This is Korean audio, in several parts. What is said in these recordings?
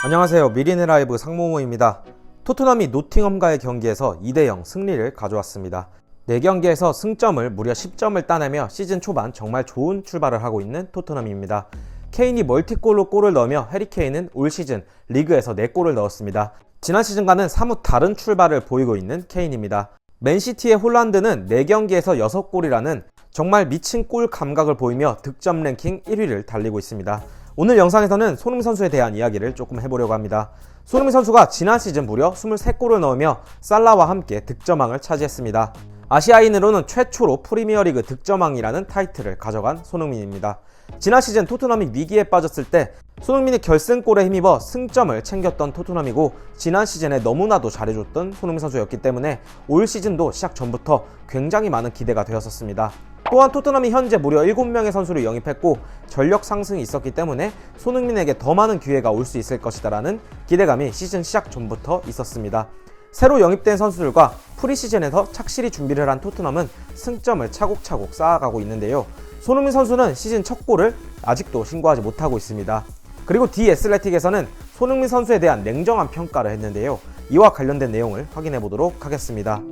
안녕하세요. 미리네 라이브 상모모입니다. 토트넘이 노팅엄과의 경기에서 2대0 승리를 가져왔습니다. 4경기에서 승점을 무려 10점을 따내며 시즌 초반 정말 좋은 출발을 하고 있는 토트넘입니다. 케인이 멀티골로 골을 넣으며 해리 케인은 올 시즌 리그에서 4골을 넣었습니다. 지난 시즌과는 사뭇 다른 출발을 보이고 있는 케인입니다. 맨시티의 홀란드는 4경기에서 6골이라는 정말 미친 골 감각을 보이며 득점 랭킹 1위를 달리고 있습니다. 오늘 영상에서는 손흥민 선수에 대한 이야기를 조금 해보려고 합니다. 손흥민 선수가 지난 시즌 무려 23골을 넣으며 살라와 함께 득점왕을 차지했습니다. 아시아인으로는 최초로 프리미어리그 득점왕이라는 타이틀을 가져간 손흥민입니다. 지난 시즌 토트넘이 위기에 빠졌을 때 손흥민이 결승골에 힘입어 승점을 챙겼던 토트넘이고, 지난 시즌에 너무나도 잘해줬던 손흥민 선수였기 때문에 올 시즌도 시작 전부터 굉장히 많은 기대가 되었었습니다. 또한 토트넘이 현재 무려 7명의 선수를 영입했고 전력 상승이 있었기 때문에 손흥민에게 더 많은 기회가 올 수 있을 것이다 라는 기대감이 시즌 시작 전부터 있었습니다. 새로 영입된 선수들과 프리시즌에서 착실히 준비를 한 토트넘은 승점을 차곡차곡 쌓아가고 있는데요. 손흥민 선수는 시즌 첫 골을 아직도 신고하지 못하고 있습니다. 그리고 디 애슬레틱에서는 손흥민 선수에 대한 냉정한 평가를 했는데요. 이와 관련된 내용을 확인해 보도록 하겠습니다.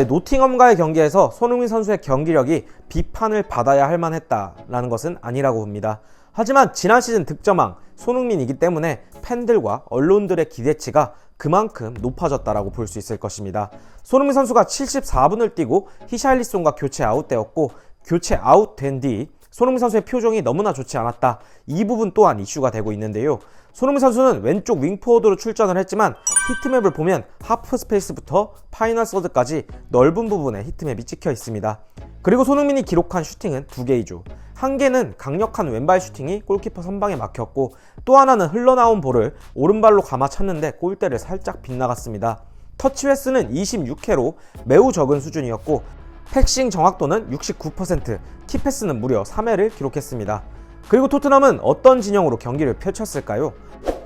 노팅엄과의 경기에서 손흥민 선수의 경기력이 비판을 받아야 할 만했다라는 것은 아니라고 봅니다. 하지만 지난 시즌 득점왕 손흥민이기 때문에 팬들과 언론들의 기대치가 그만큼 높아졌다라고 볼 수 있을 것입니다. 손흥민 선수가 74분을 뛰고 히샬리송과 교체 아웃되었고, 교체 아웃된 뒤 손흥민 선수의 표정이 너무나 좋지 않았다. 이 부분 또한 이슈가 되고 있는데요. 손흥민 선수는 왼쪽 윙포워드로 출전을 했지만 히트맵을 보면 하프 스페이스부터 파이널 서드까지 넓은 부분에 히트맵이 찍혀 있습니다. 그리고 손흥민이 기록한 슈팅은 2개이죠. 한 개는 강력한 왼발 슈팅이 골키퍼 선방에 막혔고, 또 하나는 흘러나온 볼을 오른발로 감아 찼는데 골대를 살짝 빗나갔습니다. 터치 횟수는 26회로 매우 적은 수준이었고, 패싱 정확도는 69%, 키패스는 무려 3회를 기록했습니다. 그리고 토트넘은 어떤 진영으로 경기를 펼쳤을까요?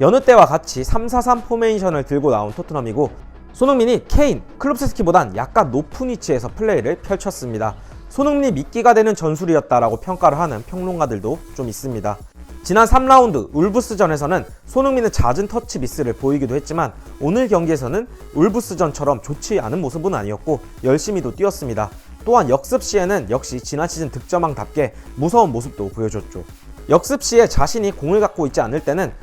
여느 때와 같이 3-4-3 포메이션을 들고 나온 토트넘이고, 손흥민이 케인, 클롭스키보단 약간 높은 위치에서 플레이를 펼쳤습니다. 손흥민이 미끼가 되는 전술이었다라고 평가를 하는 평론가들도 좀 있습니다. 지난 3라운드 울브스전에서는 손흥민은 잦은 터치 미스를 보이기도 했지만 오늘 경기에서는 울브스전처럼 좋지 않은 모습은 아니었고 열심히도 뛰었습니다. 또한 역습 시에는 역시 지난 시즌 득점왕답게 무서운 모습도 보여줬죠. 역습 시에 자신이 공을 갖고 있지 않을 때는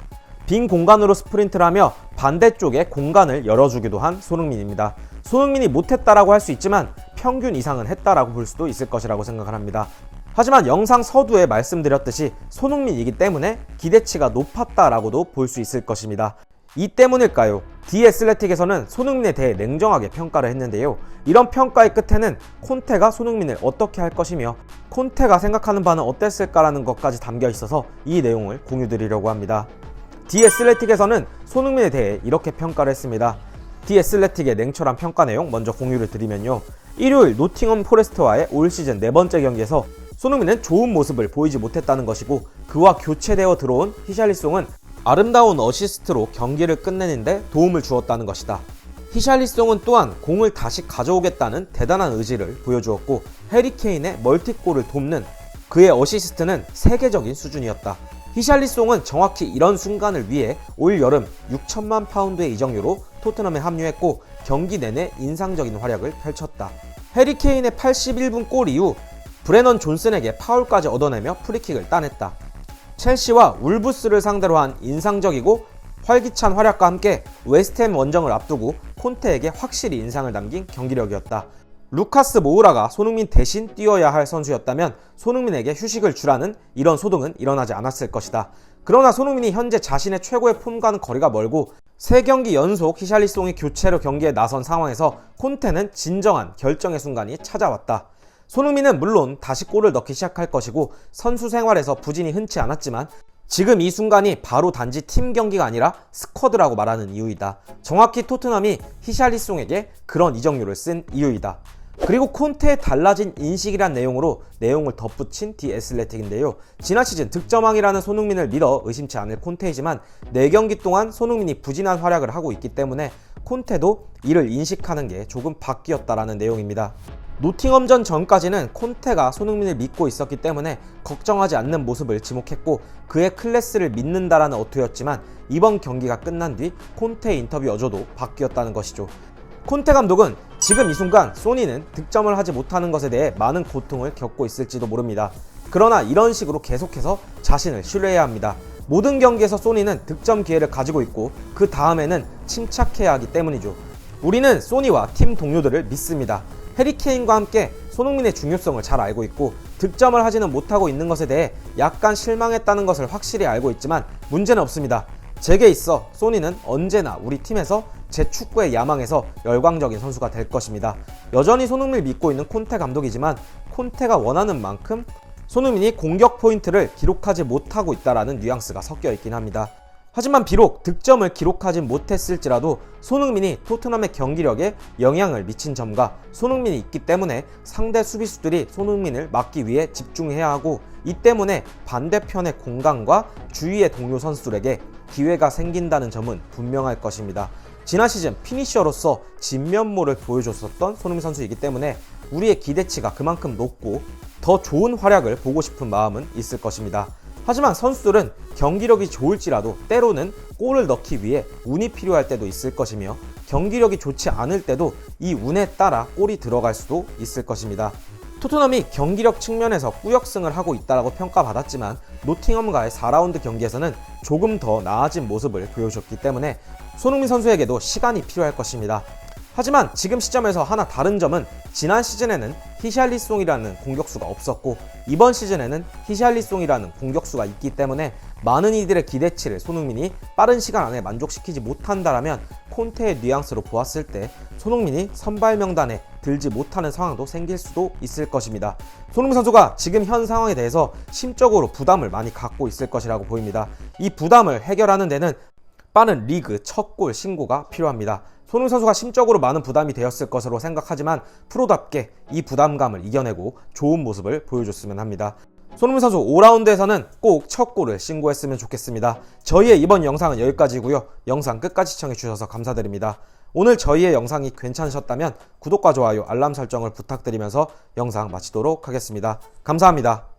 빈 공간으로 스프린트를 하며 반대쪽에 공간을 열어주기도 한 손흥민입니다. 손흥민이 못했다라고 할 수 있지만 평균 이상은 했다라고 볼 수도 있을 것이라고 생각을 합니다. 하지만 영상 서두에 말씀드렸듯이 손흥민이기 때문에 기대치가 높았다라고도 볼 수 있을 것입니다. 이 때문일까요? 디 애슬레틱에서는 손흥민에 대해 냉정하게 평가를 했는데요. 이런 평가의 끝에는 콘테가 손흥민을 어떻게 할 것이며 콘테가 생각하는 바는 어땠을까라는 것까지 담겨 있어서 이 내용을 공유드리려고 합니다. 디 애슬레틱에서는 손흥민에 대해 이렇게 평가를 했습니다. 디 애슬레틱의 냉철한 평가 내용 먼저 공유를 드리면요. 일요일 노팅엄 포레스트와의 올 시즌 4번째 경기에서 손흥민은 좋은 모습을 보이지 못했다는 것이고, 그와 교체되어 들어온 히샬리송은 아름다운 어시스트로 경기를 끝내는데 도움을 주었다는 것이다. 히샬리송은 또한 공을 다시 가져오겠다는 대단한 의지를 보여주었고, 해리 케인의 멀티골을 돕는 그의 어시스트는 세계적인 수준이었다. 히샬리송은 정확히 이런 순간을 위해 올 여름 6천만 파운드의 이적료로 토트넘에 합류했고 경기 내내 인상적인 활약을 펼쳤다. 해리 케인의 81분 골 이후 브레넌 존슨에게 파울까지 얻어내며 프리킥을 따냈다. 첼시와 울브스를 상대로 한 인상적이고 활기찬 활약과 함께 웨스트햄 원정을 앞두고 콘테에게 확실히 인상을 남긴 경기력이었다. 루카스 모우라가 손흥민 대신 뛰어야 할 선수였다면 손흥민에게 휴식을 주라는 이런 소동은 일어나지 않았을 것이다. 그러나 손흥민이 현재 자신의 최고의 폼과는 거리가 멀고 3경기 연속 히샬리송이 교체로 경기에 나선 상황에서 콘테는 진정한 결정의 순간이 찾아왔다. 손흥민은 물론 다시 골을 넣기 시작할 것이고 선수 생활에서 부진이 흔치 않았지만 지금 이 순간이 바로 단지 팀 경기가 아니라 스쿼드라고 말하는 이유이다. 정확히 토트넘이 히샬리송에게 그런 이적료를 쓴 이유이다. 그리고 콘테의 달라진 인식이란 내용으로 내용을 덧붙인 디 애슬레틱인데요. 지난 시즌 득점왕이라는 손흥민을 믿어 의심치 않을 콘테이지만 4경기 동안 손흥민이 부진한 활약을 하고 있기 때문에 콘테도 이를 인식하는 게 조금 바뀌었다라는 내용입니다. 노팅엄전 전까지는 콘테가 손흥민을 믿고 있었기 때문에 걱정하지 않는 모습을 지목했고 그의 클래스를 믿는다라는 어투였지만 이번 경기가 끝난 뒤 콘테의 인터뷰 어조도 바뀌었다는 것이죠. 콘테 감독은 지금 이 순간 소니는 득점을 하지 못하는 것에 대해 많은 고통을 겪고 있을지도 모릅니다. 그러나 이런 식으로 계속해서 자신을 신뢰해야 합니다. 모든 경기에서 소니는 득점 기회를 가지고 있고 그 다음에는 침착해야 하기 때문이죠. 우리는 소니와 팀 동료들을 믿습니다. 해리케인과 함께 손흥민의 중요성을 잘 알고 있고 득점을 하지는 못하고 있는 것에 대해 약간 실망했다는 것을 확실히 알고 있지만 문제는 없습니다. 제게 있어 소니는 언제나 우리 팀에서 제 축구에 야망해서 열광적인 선수가 될 것입니다. 여전히 손흥민을 믿고 있는 콘테 감독이지만 콘테가 원하는 만큼 손흥민이 공격 포인트를 기록하지 못하고 있다는 뉘앙스가 섞여 있긴 합니다. 하지만 비록 득점을 기록하지 못했을지라도 손흥민이 토트넘의 경기력에 영향을 미친 점과 손흥민이 있기 때문에 상대 수비수들이 손흥민을 막기 위해 집중해야 하고 이 때문에 반대편의 공간과 주위의 동료 선수들에게 기회가 생긴다는 점은 분명할 것입니다. 지난 시즌 피니셔로서 진면모를 보여줬었던 손흥민 선수이기 때문에 우리의 기대치가 그만큼 높고 더 좋은 활약을 보고 싶은 마음은 있을 것입니다. 하지만 선수들은 경기력이 좋을지라도 때로는 골을 넣기 위해 운이 필요할 때도 있을 것이며 경기력이 좋지 않을 때도 이 운에 따라 골이 들어갈 수도 있을 것입니다. 토트넘이 경기력 측면에서 꾸역승을 하고 있다고 평가받았지만 노팅엄과의 4라운드 경기에서는 조금 더 나아진 모습을 보여줬기 때문에 손흥민 선수에게도 시간이 필요할 것입니다. 하지만 지금 시점에서 하나 다른 점은 지난 시즌에는 히샬리송이라는 공격수가 없었고 이번 시즌에는 히샬리송이라는 공격수가 있기 때문에 많은 이들의 기대치를 손흥민이 빠른 시간 안에 만족시키지 못한다라면 콘테의 뉘앙스로 보았을 때 손흥민이 선발 명단에 들지 못하는 상황도 생길 수도 있을 것입니다. 손흥민 선수가 지금 현 상황에 대해서 심적으로 부담을 많이 갖고 있을 것이라고 보입니다. 이 부담을 해결하는 데는 빠른 리그 첫 골 신고가 필요합니다. 손흥민 선수가 심적으로 많은 부담이 되었을 것으로 생각하지만 프로답게 이 부담감을 이겨내고 좋은 모습을 보여줬으면 합니다. 손흥민 선수 5라운드에서는 꼭 첫 골을 신고했으면 좋겠습니다. 저희의 이번 영상은 여기까지고요. 영상 끝까지 시청해주셔서 감사드립니다. 오늘 저희의 영상이 괜찮으셨다면 구독과 좋아요, 알람 설정을 부탁드리면서 영상 마치도록 하겠습니다. 감사합니다.